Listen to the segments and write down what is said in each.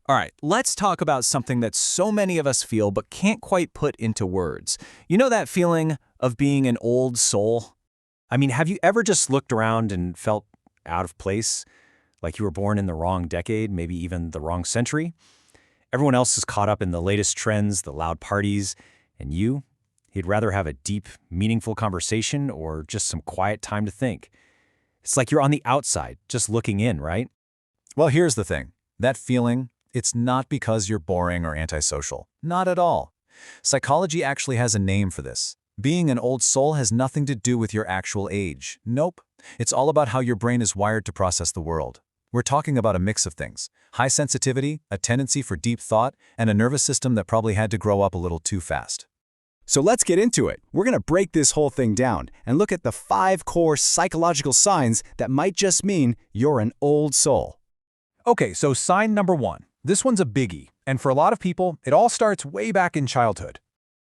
All right, let's talk about something that so many of us feel but can't quite put into words. You know that feeling of being an old soul? I mean, have you ever just looked around and felt out of place? Like you were born in the wrong decade, maybe even the wrong century? Everyone else is caught up in the latest trends, the loud parties, and you'd rather have a deep, meaningful conversation or just some quiet time to think. It's like you're on the outside, just looking in, right? Well, here's the thing. That feeling, it's not because you're boring or antisocial. Not at all. Psychology actually has a name for this. Being an old soul has nothing to do with your actual age. Nope. It's all about how your brain is wired to process the world. We're talking about a mix of things. High sensitivity, a tendency for deep thought, and a nervous system that probably had to grow up a little too fast. So let's get into it. We're going to break this whole thing down and look at the 5 core psychological signs that might just mean you're an old soul. Okay, so sign number 1. This one's a biggie, and for a lot of people, it all starts way back in childhood.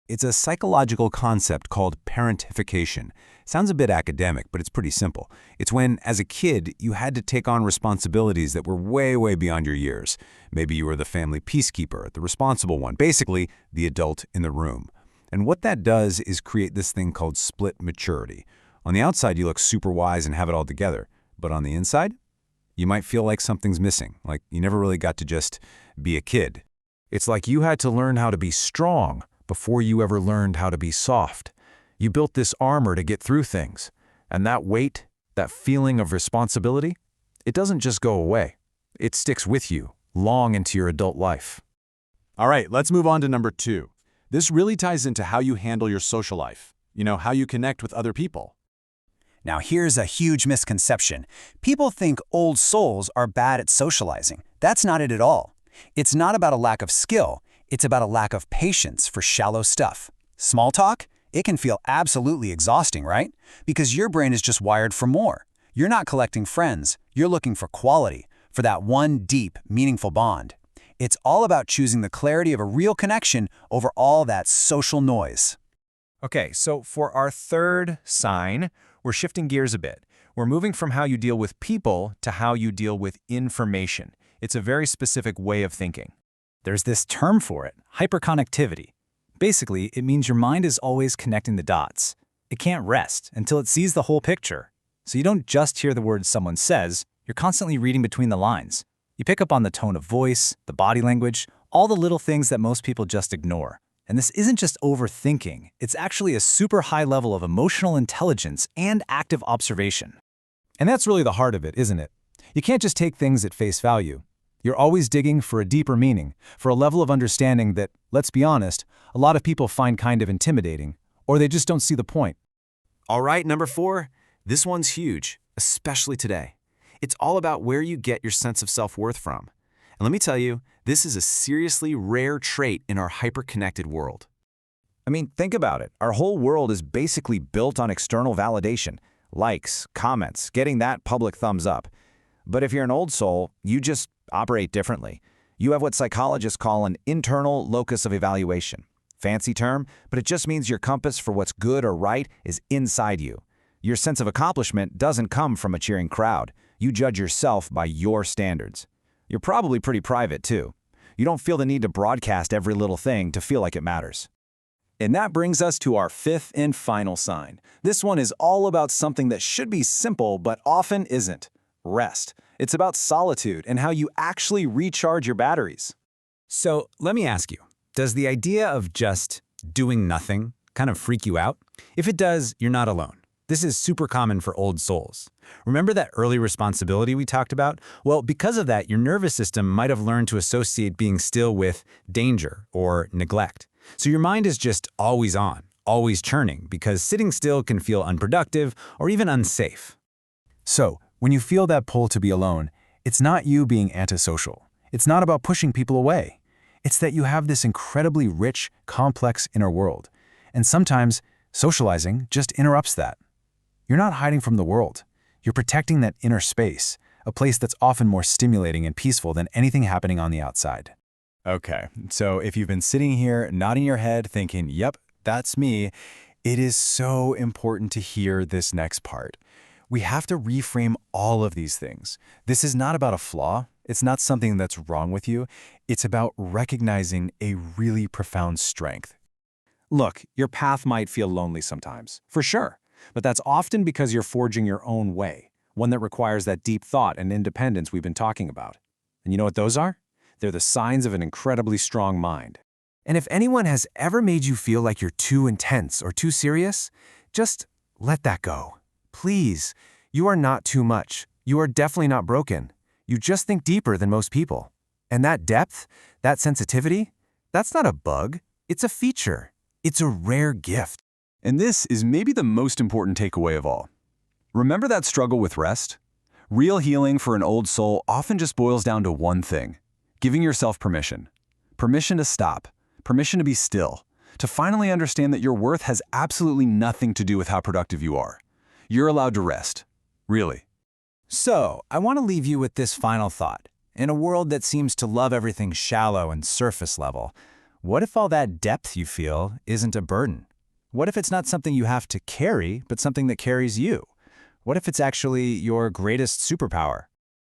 It's a psychological concept called parentification. Sounds a bit academic, but it's pretty simple. It's when, as a kid, you had to take on responsibilities that were way, way beyond your years. Maybe you were the family peacekeeper, the responsible one, basically the adult in the room. And what that does is create this thing called split maturity. On the outside, you look super wise and have it all together. But on the inside, you might feel like something's missing, like you never really got to just be a kid. It's like you had to learn how to be strong before you ever learned how to be soft. You built this armor to get through things. And that weight, that feeling of responsibility, it doesn't just go away. It sticks with you long into your adult life. All right, let's move on to number 2. This really ties into how you handle your social life. You know, how you connect with other people. Now here's a huge misconception. People think old souls are bad at socializing. That's not it at all. It's not about a lack of skill. It's about a lack of patience for shallow stuff. Small talk? It can feel absolutely exhausting, right? Because your brain is just wired for more. You're not collecting friends. You're looking for quality, for that one deep, meaningful bond. It's all about choosing the clarity of a real connection over all that social noise. Okay, so for our third sign, we're shifting gears a bit. We're moving from how you deal with people to how you deal with information. It's a very specific way of thinking. There's this term for it, hyperconnectivity. Basically, it means your mind is always connecting the dots. It can't rest until it sees the whole picture. So you don't just hear the words someone says, you're constantly reading between the lines. You pick up on the tone of voice, the body language, all the little things that most people just ignore. And this isn't just overthinking, it's actually a super high level of emotional intelligence and active observation. And that's really the heart of it, isn't it? You can't just take things at face value. You're always digging for a deeper meaning, for a level of understanding that, let's be honest, a lot of people find kind of intimidating, or they just don't see the point. All right, number 4, this one's huge, especially today. It's all about where you get your sense of self-worth from. And let me tell you, this is a seriously rare trait in our hyper-connected world. I mean, think about it. Our whole world is basically built on external validation. Likes, comments, getting that public thumbs up. But if you're an old soul, you just operate differently. You have what psychologists call an internal locus of evaluation. Fancy term, but it just means your compass for what's good or right is inside you. Your sense of accomplishment doesn't come from a cheering crowd. You judge yourself by your standards. You're probably pretty private, too. You don't feel the need to broadcast every little thing to feel like it matters. And that brings us to our 5th and final sign. This one is all about something that should be simple but often isn't. Rest. It's about solitude and how you actually recharge your batteries. So let me ask you, does the idea of just doing nothing kind of freak you out? If it does, you're not alone. This is super common for old souls. Remember that early responsibility we talked about? Well, because of that, your nervous system might have learned to associate being still with danger or neglect. So your mind is just always on, always churning, because sitting still can feel unproductive or even unsafe. So, when you feel that pull to be alone, it's not you being antisocial. It's not about pushing people away. It's that you have this incredibly rich, complex inner world. And sometimes, socializing just interrupts that. You're not hiding from the world. You're protecting that inner space, a place that's often more stimulating and peaceful than anything happening on the outside. Okay, so if you've been sitting here nodding your head thinking, yep, that's me, it is so important to hear this next part. We have to reframe all of these things. This is not about a flaw. It's not something that's wrong with you. It's about recognizing a really profound strength. Look, your path might feel lonely sometimes, for sure, but that's often because you're forging your own way, one that requires that deep thought and independence we've been talking about. And you know what those are? They're the signs of an incredibly strong mind. And if anyone has ever made you feel like you're too intense or too serious, just let that go. Please, you are not too much. You are definitely not broken. You just think deeper than most people. And that depth, that sensitivity, that's not a bug. It's a feature. It's a rare gift. And this is maybe the most important takeaway of all. Remember that struggle with rest? Real healing for an old soul often just boils down to one thing: giving yourself permission. Permission to stop. Permission to be still. To finally understand that your worth has absolutely nothing to do with how productive you are. You're allowed to rest. Really. So, I want to leave you with this final thought. In a world that seems to love everything shallow and surface level, what if all that depth you feel isn't a burden? What if it's not something you have to carry, but something that carries you? What if it's actually your greatest superpower?